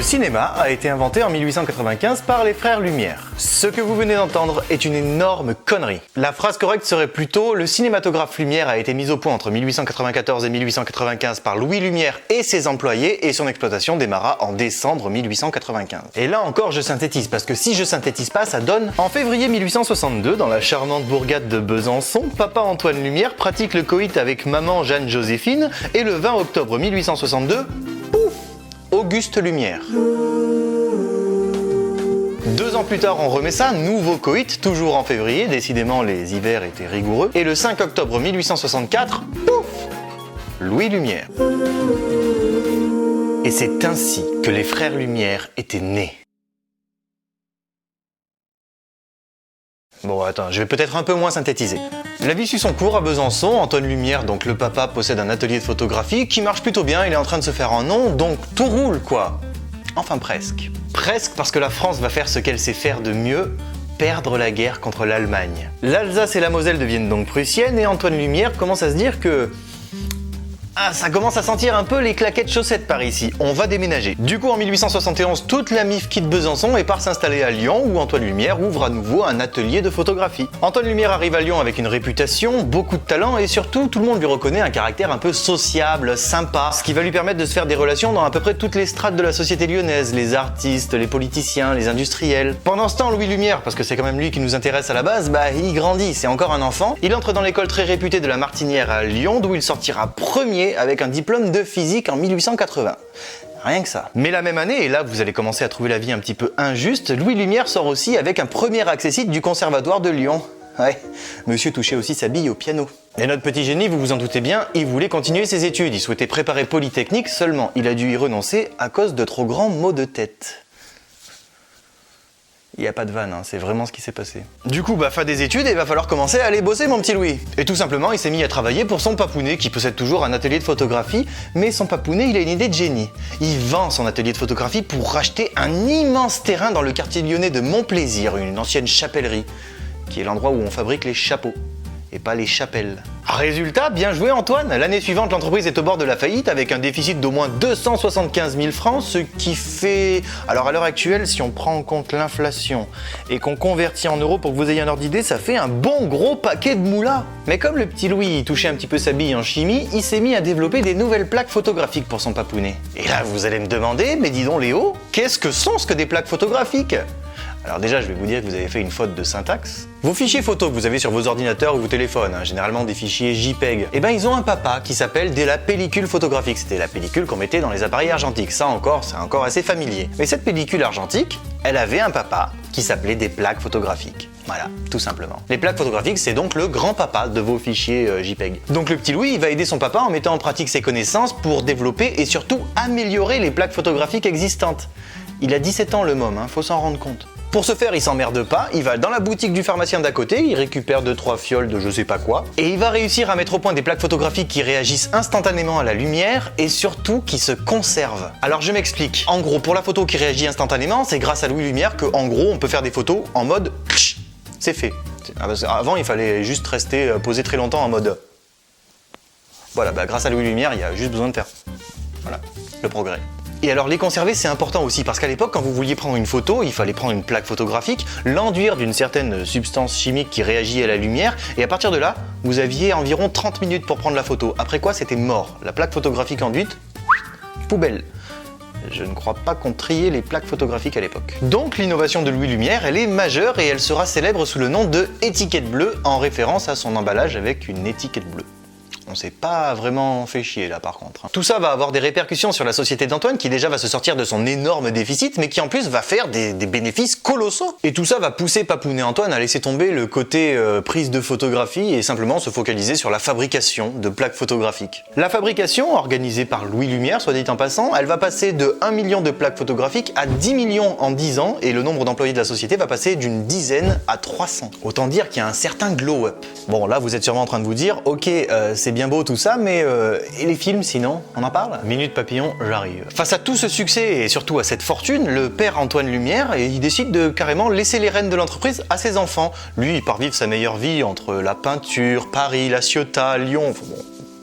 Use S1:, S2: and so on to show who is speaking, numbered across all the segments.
S1: Le cinéma a été inventé en 1895 par les frères Lumière. Ce que vous venez d'entendre est une énorme connerie. La phrase correcte serait plutôt: le cinématographe Lumière a été mis au point entre 1894 et 1895 par Louis Lumière et ses employés, et son exploitation démarra en décembre 1895. Et là encore je synthétise, parce que si je synthétise pas, ça donne: en février 1862, dans la charmante bourgade de Besançon, papa Antoine Lumière pratique le coït avec maman Jeanne-Joséphine, et le 20 octobre 1862, pouf, Auguste Lumière. 2 ans plus tard, on remet ça, nouveau coït, toujours en février, décidément les hivers étaient rigoureux, et le 5 octobre 1864, pouf, Louis Lumière. Et c'est ainsi que les frères Lumière étaient nés. Bon, attends, je vais peut-être un peu moins synthétiser. La vie suit son cours à Besançon. Antoine Lumière, donc le papa, possède un atelier de photographie qui marche plutôt bien, il est en train de se faire un nom, donc tout roule quoi. Enfin presque. Presque parce que la France va faire ce qu'elle sait faire de mieux, perdre la guerre contre l'Allemagne. L'Alsace et la Moselle deviennent donc prussiennes et Antoine Lumière commence à se dire que... ah, ça commence à sentir un peu les claquettes chaussettes par ici, on va déménager. Du coup en 1871, toute la MIF quitte Besançon et part s'installer à Lyon où Antoine Lumière ouvre à nouveau un atelier de photographie. Antoine Lumière arrive à Lyon avec une réputation, beaucoup de talent et surtout tout le monde lui reconnaît un caractère un peu sociable, sympa, ce qui va lui permettre de se faire des relations dans à peu près toutes les strates de la société lyonnaise, les artistes, les politiciens, les industriels. Pendant ce temps, Louis Lumière, parce que c'est quand même lui qui nous intéresse à la base, il grandit, c'est encore un enfant. Il entre dans l'école très réputée de la Martinière à Lyon d'où il sortira premier avec un diplôme de physique en 1880. Rien que ça. Mais la même année, et là vous allez commencer à trouver la vie un petit peu injuste, Louis Lumière sort aussi avec un premier accessit du Conservatoire de Lyon. Ouais, monsieur touchait aussi sa bille au piano. Et notre petit génie, vous vous en doutez bien, il voulait continuer ses études, il souhaitait préparer Polytechnique, seulement il a dû y renoncer à cause de trop grands maux de tête. Il n'y a pas de vanne, c'est vraiment ce qui s'est passé. Du coup, fin des études, il va falloir commencer à aller bosser, mon petit Louis. Et tout simplement, il s'est mis à travailler pour son papounet, qui possède toujours un atelier de photographie, mais son papounet, il a une idée de génie. Il vend son atelier de photographie pour racheter un immense terrain dans le quartier lyonnais de Montplaisir, une ancienne chapellerie, qui est l'endroit où on fabrique les chapeaux, et pas les chapelles. Résultat, bien joué Antoine. L'année suivante, l'entreprise est au bord de la faillite avec un déficit d'au moins 275 000 francs, ce qui fait... alors à l'heure actuelle, si on prend en compte l'inflation et qu'on convertit en euros pour que vous ayez un ordre d'idée, ça fait un bon gros paquet de moulas. Mais comme le petit Louis touchait un petit peu sa bille en chimie, il s'est mis à développer des nouvelles plaques photographiques pour son papounet. Et là, vous allez me demander, mais dis donc Léo, qu'est-ce que des plaques photographiques ? Alors déjà, je vais vous dire que vous avez fait une faute de syntaxe. Vos fichiers photos que vous avez sur vos ordinateurs ou vos téléphones, généralement des fichiers JPEG, ils ont un papa qui s'appelle la pellicule photographique. C'était la pellicule qu'on mettait dans les appareils argentiques. Ça encore, c'est encore assez familier. Mais cette pellicule argentique, elle avait un papa qui s'appelait des plaques photographiques. Voilà, tout simplement. Les plaques photographiques, c'est donc le grand-papa de vos fichiers JPEG. Donc le petit Louis, il va aider son papa en mettant en pratique ses connaissances pour développer et surtout améliorer les plaques photographiques existantes. Il a 17 ans le môme, faut s'en rendre compte. Pour ce faire, il s'emmerde pas, il va dans la boutique du pharmacien d'à côté, il récupère 2-3 fioles de je sais pas quoi, et il va réussir à mettre au point des plaques photographiques qui réagissent instantanément à la lumière et surtout qui se conservent. Alors je m'explique. En gros, pour la photo qui réagit instantanément, c'est grâce à Louis Lumière que, en gros, on peut faire des photos en mode c'est fait. Avant, il fallait juste rester posé très longtemps en mode voilà, grâce à Louis Lumière, il y a juste besoin de faire. Voilà, le progrès. Et alors les conserver, c'est important aussi, parce qu'à l'époque, quand vous vouliez prendre une photo, il fallait prendre une plaque photographique, l'enduire d'une certaine substance chimique qui réagit à la lumière, et à partir de là, vous aviez environ 30 minutes pour prendre la photo. Après quoi, c'était mort. La plaque photographique enduite, poubelle. Je ne crois pas qu'on triait les plaques photographiques à l'époque. Donc l'innovation de Louis Lumière, elle est majeure et elle sera célèbre sous le nom de étiquette bleue, en référence à son emballage avec une étiquette bleue. On s'est pas vraiment fait chier là par contre. Tout ça va avoir des répercussions sur la société d'Antoine qui déjà va se sortir de son énorme déficit mais qui en plus va faire des bénéfices colossaux. Et tout ça va pousser Papounet Antoine à laisser tomber le côté prise de photographie et simplement se focaliser sur la fabrication de plaques photographiques. La fabrication, organisée par Louis Lumière, soit dit en passant, elle va passer de 1 million de plaques photographiques à 10 millions en 10 ans et le nombre d'employés de la société va passer d'une dizaine à 300. Autant dire qu'il y a un certain glow-up. Bon là vous êtes sûrement en train de vous dire, ok c'est bien beau tout ça, mais et les films sinon, on en parle? Minute papillon, j'arrive. Face à tout ce succès et surtout à cette fortune, le père Antoine Lumière, il décide de carrément laisser les rênes de l'entreprise à ses enfants. Lui, il part vivre sa meilleure vie entre la peinture, Paris, La Ciotat, Lyon, bon,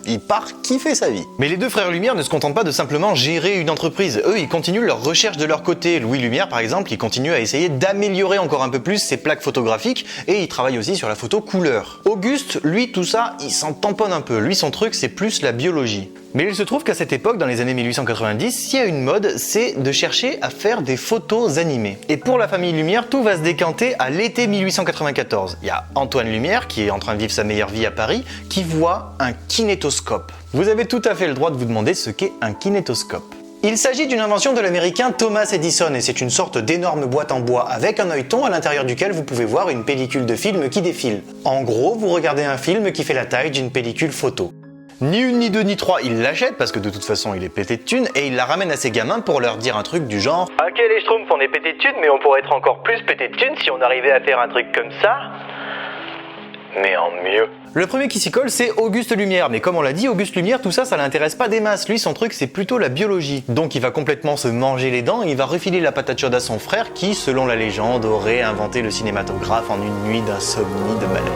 S1: il part kiffer sa vie. Mais les deux frères Lumière ne se contentent pas de simplement gérer une entreprise. Eux, ils continuent leur recherche de leur côté. Louis Lumière, par exemple, il continue à essayer d'améliorer encore un peu plus ses plaques photographiques et il travaille aussi sur la photo couleur. Auguste, lui, tout ça, il s'en tamponne un peu. Lui, son truc, c'est plus la biologie. Mais il se trouve qu'à cette époque, dans les années 1890, il y a une mode, c'est de chercher à faire des photos animées. Et pour la famille Lumière, tout va se décanter à l'été 1894. Il y a Antoine Lumière, qui est en train de vivre sa meilleure vie à Paris, qui voit un kinétoscope. Vous avez tout à fait le droit de vous demander ce qu'est un kinétoscope. Il s'agit d'une invention de l'américain Thomas Edison et c'est une sorte d'énorme boîte en bois avec un œilleton à l'intérieur duquel vous pouvez voir une pellicule de film qui défile. En gros, vous regardez un film qui fait la taille d'une pellicule photo. Ni une, ni deux, ni trois, il l'achète parce que de toute façon il est pété de thunes et il la ramène à ses gamins pour leur dire un truc du genre « Ok les schtroumpfs, on est pété de thunes mais on pourrait être encore plus pété de thunes si on arrivait à faire un truc comme ça, mais en mieux. » Le premier qui s'y colle, c'est Auguste Lumière. Mais comme on l'a dit, Auguste Lumière, tout ça, ça l'intéresse pas des masses. Lui, son truc, c'est plutôt la biologie. Donc il va complètement se manger les dents et il va refiler la patate chaude à son frère qui, selon la légende, aurait inventé le cinématographe en une nuit d'insomnie de maladie.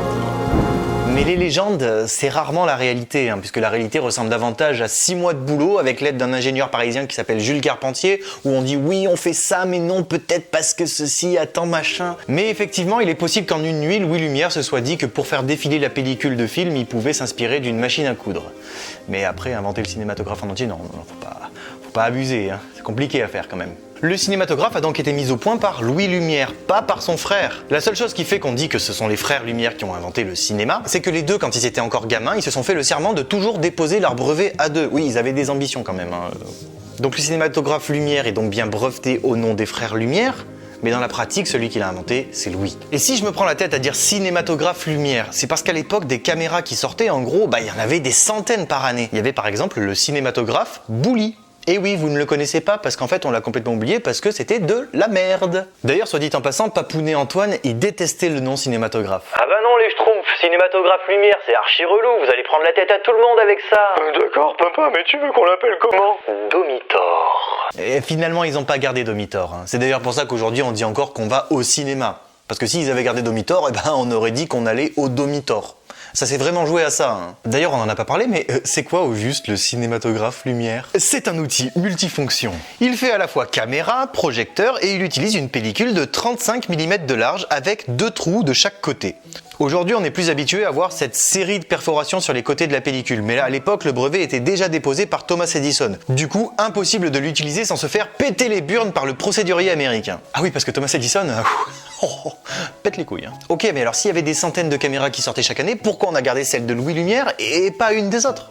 S1: Mais les légendes, c'est rarement la réalité, puisque la réalité ressemble davantage à 6 mois de boulot avec l'aide d'un ingénieur parisien qui s'appelle Jules Carpentier, où on dit oui, on fait ça, mais non, peut-être parce que ceci, attend machin. Mais effectivement, il est possible qu'en une nuit, Louis Lumière se soit dit que pour faire défiler la pellicule de film, il pouvait s'inspirer d'une machine à coudre. Mais après, inventer le cinématographe en entier, non, faut pas abuser, c'est compliqué à faire quand même. Le cinématographe a donc été mis au point par Louis Lumière, pas par son frère. La seule chose qui fait qu'on dit que ce sont les frères Lumière qui ont inventé le cinéma, c'est que les deux, quand ils étaient encore gamins, ils se sont fait le serment de toujours déposer leur brevet à deux. Oui, ils avaient des ambitions quand même. Donc le cinématographe Lumière est donc bien breveté au nom des frères Lumière, mais dans la pratique, celui qui l'a inventé, c'est Louis. Et si je me prends la tête à dire cinématographe Lumière, c'est parce qu'à l'époque, des caméras qui sortaient, en gros, il y en avait des centaines par année. Il y avait par exemple le cinématographe Bouli. Et oui, vous ne le connaissez pas parce qu'en fait on l'a complètement oublié parce que c'était de la merde. D'ailleurs, soit dit en passant, Papounet Antoine, il détestait le nom cinématographe. Ah bah non les schtroumpfs, cinématographe Lumière, c'est archi relou, vous allez prendre la tête à tout le monde avec ça. D'accord papa, mais tu veux qu'on l'appelle comment? Domitor. Et finalement ils n'ont pas gardé Domitor. C'est d'ailleurs pour ça qu'aujourd'hui on dit encore qu'on va au cinéma. Parce que s'ils avaient gardé Domitor, on aurait dit qu'on allait au Domitor. Ça s'est vraiment joué à ça. D'ailleurs, on en a pas parlé, mais c'est quoi au juste le cinématographe Lumière? C'est un outil multifonction. Il fait à la fois caméra, projecteur et il utilise une pellicule de 35 mm de large avec 2 trous de chaque côté. Aujourd'hui, on est plus habitué à voir cette série de perforations sur les côtés de la pellicule, mais là, à l'époque, le brevet était déjà déposé par Thomas Edison. Du coup, impossible de l'utiliser sans se faire péter les burnes par le procédurier américain. Ah oui, parce que Thomas Edison, pète les couilles. Ok, mais alors s'il y avait des centaines de caméras qui sortaient chaque année, pourquoi on a gardé celle de Louis Lumière et pas une des autres?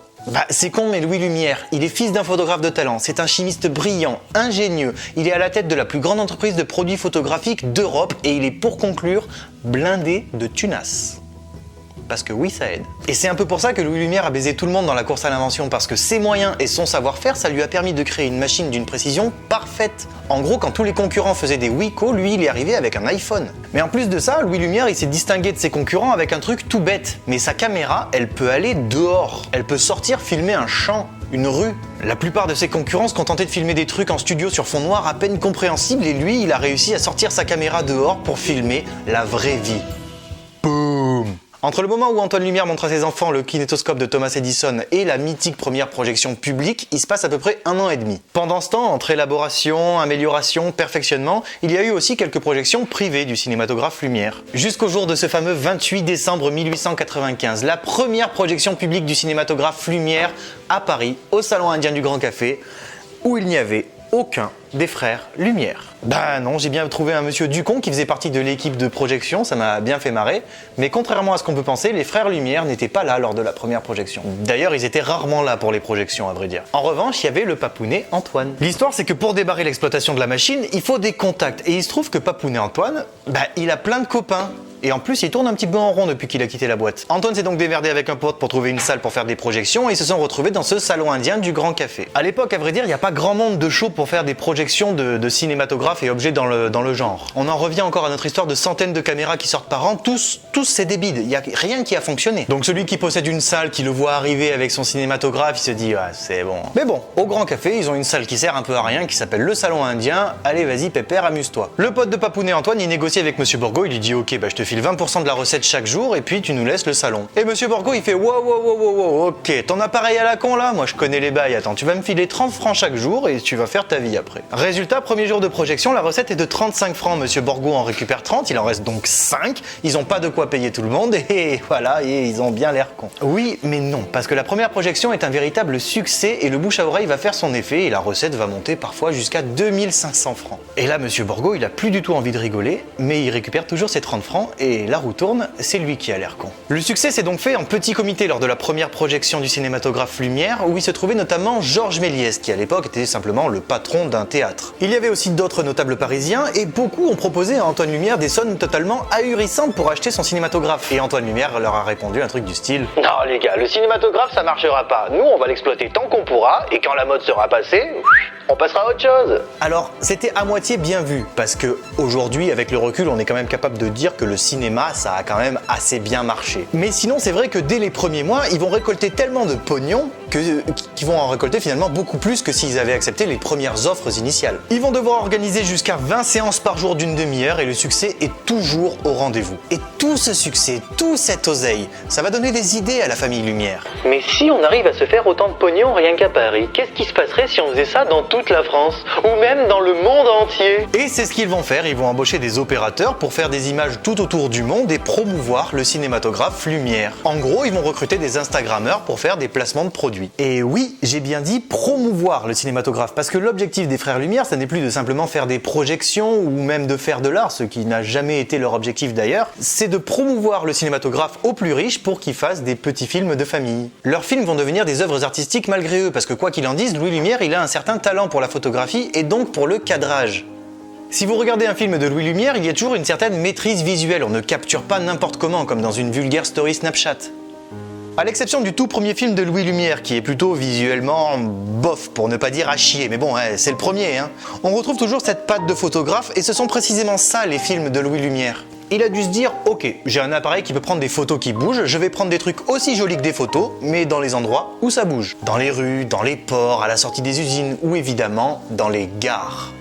S1: C'est con, mais Louis Lumière, il est fils d'un photographe de talent, c'est un chimiste brillant, ingénieux, il est à la tête de la plus grande entreprise de produits photographiques d'Europe et il est, pour conclure, blindé de tunas. Parce que oui, ça aide. Et c'est un peu pour ça que Louis Lumière a baisé tout le monde dans la course à l'invention, parce que ses moyens et son savoir-faire, ça lui a permis de créer une machine d'une précision parfaite. En gros, quand tous les concurrents faisaient des Wiko, lui, il est arrivé avec un iPhone. Mais en plus de ça, Louis Lumière, il s'est distingué de ses concurrents avec un truc tout bête. Mais sa caméra, elle peut aller dehors. Elle peut sortir filmer un champ, une rue. La plupart de ses concurrents se contentaient de filmer des trucs en studio sur fond noir à peine compréhensible, et lui, il a réussi à sortir sa caméra dehors pour filmer la vraie vie. Boum! Entre le moment où Antoine Lumière montre à ses enfants le kinétoscope de Thomas Edison et la mythique première projection publique, il se passe à peu près 1 an et demi. Pendant ce temps, entre élaboration, amélioration, perfectionnement, il y a eu aussi quelques projections privées du cinématographe Lumière. Jusqu'au jour de ce fameux 28 décembre 1895, la première projection publique du cinématographe Lumière à Paris, au Salon Indien du Grand Café, où il n'y avait aucun des frères Lumière. Bah non, j'ai bien trouvé un monsieur Ducon qui faisait partie de l'équipe de projection, ça m'a bien fait marrer, mais contrairement à ce qu'on peut penser, les frères Lumière n'étaient pas là lors de la première projection. D'ailleurs, ils étaient rarement là pour les projections, à vrai dire. En revanche, il y avait le Papounet Antoine. L'histoire, c'est que pour débarrer l'exploitation de la machine, il faut des contacts, et il se trouve que Papounet Antoine, il a plein de copains. Et en plus, il tourne un petit peu en rond depuis qu'il a quitté la boîte. Antoine s'est donc démerdé avec un pote pour trouver une salle pour faire des projections et ils se sont retrouvés dans ce salon indien du Grand Café. À l'époque, à vrai dire, il n'y a pas grand monde de show pour faire des projections de cinématographes et objets dans le genre. On en revient encore à notre histoire de centaines de caméras qui sortent par an, tous c'est des bides, il n'y a rien qui a fonctionné. Donc celui qui possède une salle, qui le voit arriver avec son cinématographe, il se dit ouais, c'est bon. Mais bon, au Grand Café, ils ont une salle qui sert un peu à rien, qui s'appelle le salon indien, allez vas-y pépère, amuse-toi. Le pote de Papounet Antoine, il négocie avec Monsieur Bourgault, il lui dit ok, je te file 20% de la recette chaque jour et puis tu nous laisses le salon. Et Monsieur Borgo il fait wow, ok, ton appareil à la con là, moi je connais les bails, attends, tu vas me filer 30 francs chaque jour et tu vas faire ta vie après. Résultat, premier jour de projection, la recette est de 35 francs, Monsieur Borgo en récupère 30, il en reste donc 5, ils ont pas de quoi payer tout le monde et voilà, et ils ont bien l'air cons. Oui, mais non, parce que la première projection est un véritable succès et le bouche à oreille va faire son effet et la recette va monter parfois jusqu'à 2500 francs. Et là, Monsieur Borgo, il a plus du tout envie de rigoler, mais il récupère toujours ses 30 francs et la roue tourne, c'est lui qui a l'air con. Le succès s'est donc fait en petit comité lors de la première projection du cinématographe Lumière, où il se trouvait notamment Georges Méliès, qui à l'époque était simplement le patron d'un théâtre. Il y avait aussi d'autres notables parisiens et beaucoup ont proposé à Antoine Lumière des sommes totalement ahurissantes pour acheter son cinématographe. Et Antoine Lumière leur a répondu un truc du style: non les gars, le cinématographe ça marchera pas, nous on va l'exploiter tant qu'on pourra et quand la mode sera passée, on passera à autre chose. Alors, c'était à moitié bien vu, parce que aujourd'hui, avec le recul, on est quand même capable de dire que le cinéma, ça a quand même assez bien marché. Mais sinon, c'est vrai que dès les premiers mois, ils vont récolter tellement de pognon qu'ils vont en récolter finalement beaucoup plus que s'ils avaient accepté les premières offres initiales. Ils vont devoir organiser jusqu'à 20 séances par jour d'une demi-heure et le succès est toujours au rendez-vous. Et tout ce succès, tout cette oseille, ça va donner des idées à la famille Lumière. Mais si on arrive à se faire autant de pognon rien qu'à Paris, qu'est-ce qui se passerait si on faisait ça dans toute la France, ou même dans le monde entier? Et c'est ce qu'ils vont faire, ils vont embaucher des opérateurs pour faire des images tout autour du monde et promouvoir le cinématographe Lumière. En gros, ils vont recruter des Instagrammeurs pour faire des placements de produits. Et oui, j'ai bien dit promouvoir le cinématographe, parce que l'objectif des frères Lumière, ça n'est plus de simplement faire des projections ou même de faire de l'art, ce qui n'a jamais été leur objectif d'ailleurs, c'est de promouvoir le cinématographe aux plus riches pour qu'ils fassent des petits films de famille. Leurs films vont devenir des œuvres artistiques malgré eux, parce que quoi qu'il en dise, Louis Lumière, il a un certain talent pour la photographie et donc pour le cadrage. Si vous regardez un film de Louis Lumière, il y a toujours une certaine maîtrise visuelle, on ne capture pas n'importe comment, comme dans une vulgaire story Snapchat. À l'exception du tout premier film de Louis Lumière, qui est plutôt visuellement bof, pour ne pas dire à chier, mais bon, c'est le premier, hein. On retrouve toujours cette patte de photographe, et ce sont précisément ça les films de Louis Lumière. Il a dû se dire, ok, j'ai un appareil qui peut prendre des photos qui bougent, je vais prendre des trucs aussi jolis que des photos, mais dans les endroits où ça bouge. Dans les rues, dans les ports, à la sortie des usines, ou évidemment, dans les gares.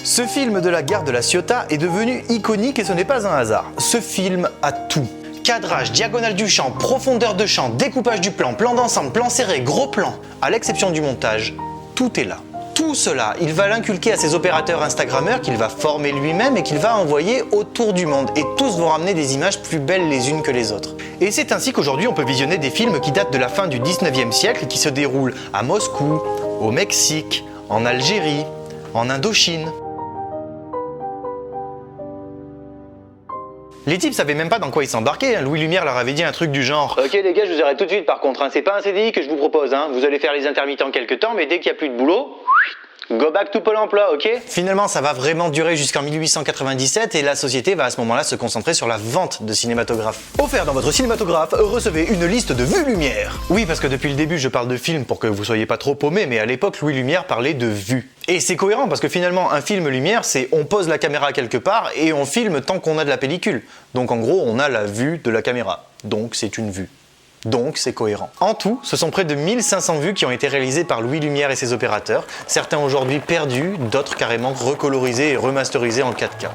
S1: Ce film de la gare de la Ciotat est devenu iconique et ce n'est pas un hasard. Ce film a tout. Cadrage, diagonale du champ, profondeur de champ, découpage du plan, plan d'ensemble, plan serré, gros plan. À l'exception du montage, tout est là. Tout cela, il va l'inculquer à ses opérateurs Instagrammeurs qu'il va former lui-même et qu'il va envoyer autour du monde. Et tous vont ramener des images plus belles les unes que les autres. Et c'est ainsi qu'aujourd'hui on peut visionner des films qui datent de la fin du 19e siècle et qui se déroulent à Moscou, au Mexique, en Algérie, en Indochine. Les types savaient même pas dans quoi ils s'embarquaient, hein. Louis Lumière leur avait dit un truc du genre: ok les gars, je vous arrête tout de suite par contre, hein. C'est pas un CDI que je vous propose, hein. Vous allez faire les intermittents quelques temps, mais dès qu'il y a plus de boulot, go back to Pôle emploi, ok? Finalement, ça va vraiment durer jusqu'en 1897 et la société va à ce moment-là se concentrer sur la vente de cinématographes. Offert dans votre cinématographe, recevez une liste de vues Lumière. Oui, parce que depuis le début, je parle de film pour que vous soyez pas trop paumés, mais à l'époque, Louis Lumière parlait de vues. Et c'est cohérent parce que finalement, un film Lumière, c'est on pose la caméra quelque part et on filme tant qu'on a de la pellicule. Donc en gros, on a la vue de la caméra. Donc c'est une vue. Donc c'est cohérent. En tout, ce sont près de 1500 vues qui ont été réalisées par Louis Lumière et ses opérateurs, certains aujourd'hui perdus, d'autres carrément recolorisés et remasterisés en 4K.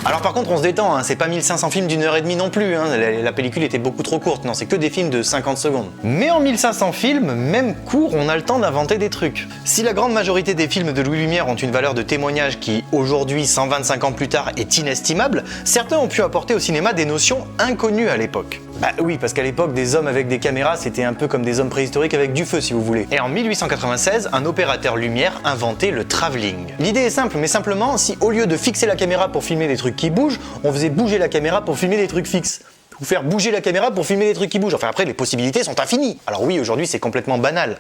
S1: Alors par contre on se détend, hein, c'est pas 1500 films d'une heure et demie non plus, hein, la pellicule était beaucoup trop courte, non c'est que des films de 50 secondes. Mais en 1500 films, même court, on a le temps d'inventer des trucs. Si la grande majorité des films de Louis Lumière ont une valeur de témoignage qui aujourd'hui, 125 ans plus tard, est inestimable, certains ont pu apporter au cinéma des notions inconnues à l'époque. Bah oui, parce qu'à l'époque, des hommes avec des caméras, c'était un peu comme des hommes préhistoriques avec du feu, si vous voulez. Et en 1896, un opérateur lumière inventait le travelling. L'idée est simple, mais simplement, si au lieu de fixer la caméra pour filmer des trucs qui bougent, on faisait bouger la caméra pour filmer des trucs fixes. Ou faire bouger la caméra pour filmer des trucs qui bougent. Enfin après, les possibilités sont infinies. Alors oui, aujourd'hui, c'est complètement banal.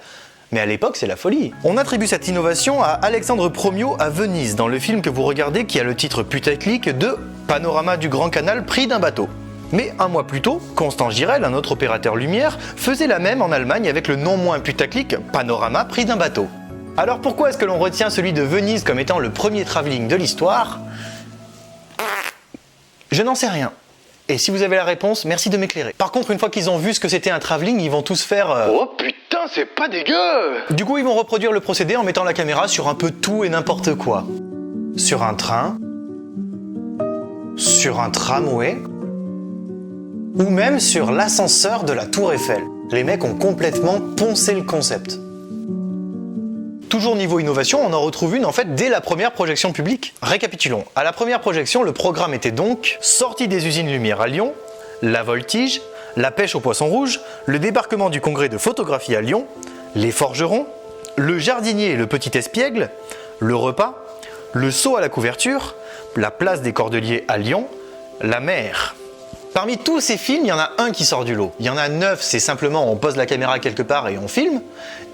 S1: Mais à l'époque, c'est la folie. On attribue cette innovation à Alexandre Promio à Venise, dans le film que vous regardez qui a le titre putaclic de Panorama du Grand Canal pris d'un bateau. Mais un mois plus tôt, Constant Girel, un autre opérateur lumière, faisait la même en Allemagne avec le non moins putaclic Panorama pris d'un bateau. Alors pourquoi est-ce que l'on retient celui de Venise comme étant le premier travelling de l'histoire? Je n'en sais rien. Et si vous avez la réponse, merci de m'éclairer. Par contre, une fois qu'ils ont vu ce que c'était un travelling, ils vont tous faire oh putain, c'est pas dégueu! Du coup, ils vont reproduire le procédé en mettant la caméra sur un peu tout et n'importe quoi. Sur un train, sur un tramway, Ou même sur l'ascenseur de la Tour Eiffel. Les mecs ont complètement poncé le concept. Toujours niveau innovation, on en retrouve une en fait dès la première projection publique. Récapitulons. À la première projection, le programme était donc sortie des usines Lumière à Lyon, la voltige, la pêche au poisson rouge, le débarquement du congrès de photographie à Lyon, les forgerons, le jardinier et le petit espiègle, le repas, le saut à la couverture, la place des Cordeliers à Lyon, la mer. Parmi tous ces films, il y en a un qui sort du lot. Il y en a 9, c'est simplement on pose la caméra quelque part et on filme.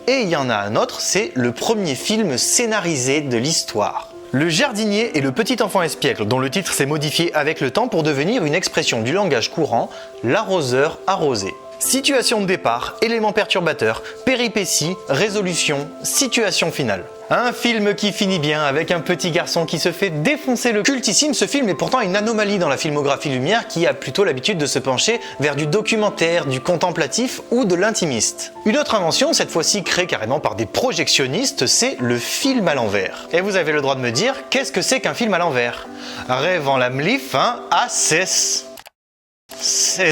S1: Et il y en a un autre, c'est le premier film scénarisé de l'histoire. Le jardinier et le petit enfant espiègle, dont le titre s'est modifié avec le temps pour devenir une expression du langage courant, l'arroseur arrosé. Situation de départ, éléments perturbateurs, péripéties, résolution, situation finale. Un film qui finit bien avec un petit garçon qui se fait défoncer le cultissime. Ce film est pourtant une anomalie dans la filmographie Lumière qui a plutôt l'habitude de se pencher vers du documentaire, du contemplatif ou de l'intimiste. Une autre invention, cette fois-ci créée carrément par des projectionnistes, c'est le film à l'envers. Et vous avez le droit de me dire, qu'est-ce que c'est qu'un film à l'envers? Rêve en la mlif, hein? Ah, c'est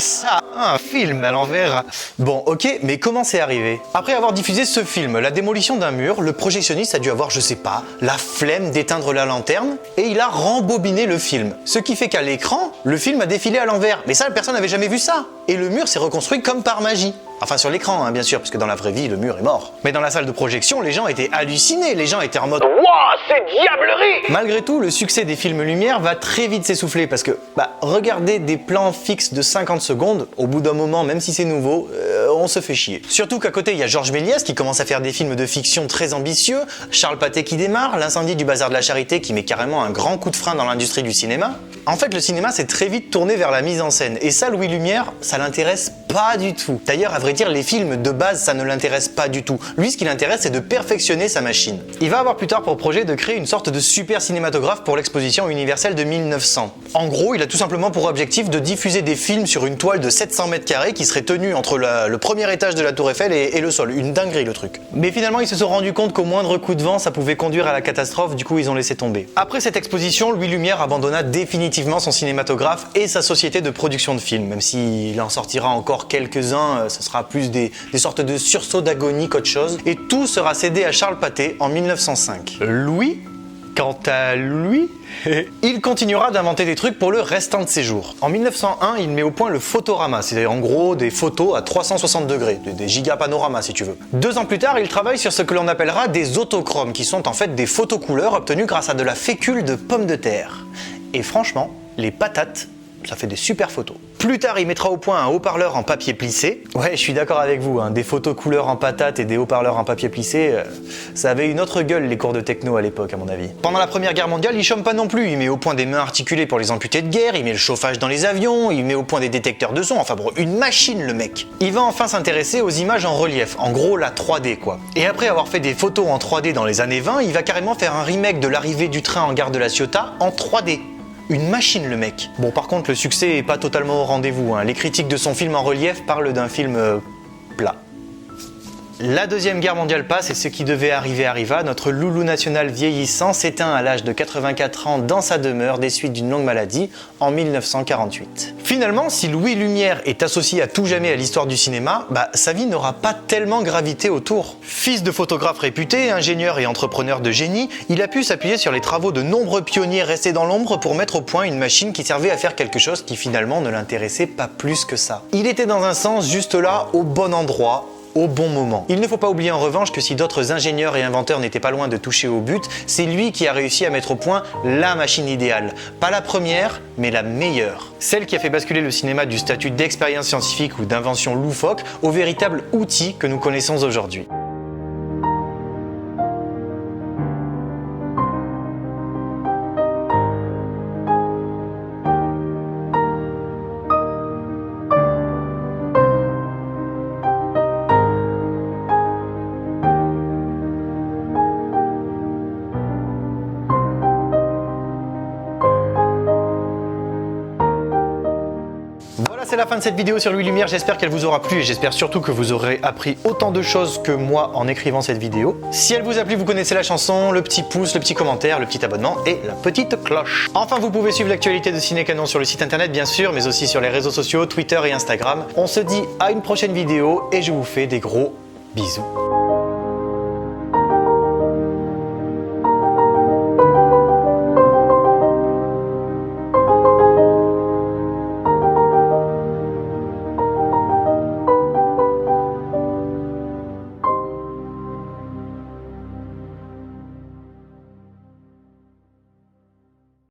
S1: ça, un film à l'envers. Bon, ok, mais comment c'est arrivé? Après avoir diffusé ce film, La démolition d'un mur, le projectionniste a dû avoir, je sais pas, la flemme d'éteindre la lanterne et il a rembobiné le film. Ce qui fait qu'à l'écran, le film a défilé à l'envers. Mais ça, personne n'avait jamais vu ça. Et le mur s'est reconstruit comme par magie. Enfin sur l'écran, hein, bien sûr, parce que dans la vraie vie, le mur est mort. Mais dans la salle de projection, les gens étaient hallucinés, les gens étaient en mode « Wouah, c'est diablerie !» Malgré tout, le succès des films Lumière va très vite s'essouffler parce que, regarder des plans fixes de 50 secondes, au bout d'un moment, même si c'est nouveau, on se fait chier. Surtout qu'à côté, il y a Georges Méliès qui commence à faire des films de fiction très ambitieux, Charles Pathé qui démarre, L'incendie du bazar de la Charité qui met carrément un grand coup de frein dans l'industrie du cinéma. En fait, le cinéma s'est très vite tourné vers la mise en scène, et ça, Louis Lumière, ça l'intéresse pas du tout. D'ailleurs, à vrai dire, les films de base, ça ne l'intéresse pas du tout. Lui, ce qui l'intéresse, c'est de perfectionner sa machine. Il va avoir plus tard pour projet de créer une sorte de super cinématographe pour l'exposition universelle de 1900. En gros, il a tout simplement pour objectif de diffuser des films sur une toile de 700 mètres carrés qui serait tenue entre le premier étage de la Tour Eiffel et le sol. Une dinguerie, le truc. Mais finalement, ils se sont rendus compte qu'au moindre coup de vent, ça pouvait conduire à la catastrophe, du coup, ils ont laissé tomber. Après cette exposition, Louis Lumière abandonna définitivement son cinématographe et sa société de production de films. Même s'il en sortira encore quelques-uns, ce sera plus des sortes de sursauts d'agonie qu'autre chose. Et tout sera cédé à Charles Pathé en 1905. Louis, quant à lui, il continuera d'inventer des trucs pour le restant de ses jours. En 1901, il met au point le photorama, c'est en gros des photos à 360 degrés, des gigapanoramas si tu veux. 2 ans plus tard, il travaille sur ce que l'on appellera des autochromes, qui sont en fait des photos couleurs obtenues grâce à de la fécule de pommes de terre. Et franchement, les patates, ça fait des super photos. Plus tard, il mettra au point un haut-parleur en papier plissé. Ouais, je suis d'accord avec vous, hein, des photos couleurs en patates et des haut-parleurs en papier plissé, ça avait une autre gueule les cours de techno à l'époque à mon avis. Pendant la Première Guerre mondiale, il chôme pas non plus, il met au point des mains articulées pour les amputés de guerre, il met le chauffage dans les avions, il met au point des détecteurs de son, enfin bon, une machine le mec. Il va enfin s'intéresser aux images en relief, en gros la 3D quoi. Et après avoir fait des photos en 3D dans les années 20, il va carrément faire un remake de l'arrivée du train en gare de la Ciotat en 3D. Une machine le mec. Bon par contre le succès est pas totalement au rendez-vous, hein. Les critiques de son film en relief parlent d'un film plat. La Deuxième Guerre mondiale passe et ce qui devait arriver arriva. Notre loulou national vieillissant s'éteint à l'âge de 84 ans dans sa demeure des suites d'une longue maladie en 1948. Finalement, si Louis Lumière est associé à tout jamais à l'histoire du cinéma, sa vie n'aura pas tellement gravité autour. Fils de photographe réputé, ingénieur et entrepreneur de génie, il a pu s'appuyer sur les travaux de nombreux pionniers restés dans l'ombre pour mettre au point une machine qui servait à faire quelque chose qui finalement ne l'intéressait pas plus que ça. Il était dans un sens juste là, au bon endroit, au bon moment. Il ne faut pas oublier en revanche que si d'autres ingénieurs et inventeurs n'étaient pas loin de toucher au but, c'est lui qui a réussi à mettre au point la machine idéale. Pas la première, mais la meilleure. Celle qui a fait basculer le cinéma du statut d'expérience scientifique ou d'invention loufoque au véritable outil que nous connaissons aujourd'hui. c'est la fin de cette vidéo sur Louis Lumière, j'espère qu'elle vous aura plu et j'espère surtout que vous aurez appris autant de choses que moi en écrivant cette vidéo. Si elle vous a plu, vous connaissez la chanson, le petit pouce, le petit commentaire, le petit abonnement et la petite cloche. Enfin, vous pouvez suivre l'actualité de Ciné Canon sur le site internet bien sûr, mais aussi sur les réseaux sociaux, Twitter et Instagram. On se dit à une prochaine vidéo et je vous fais des gros bisous.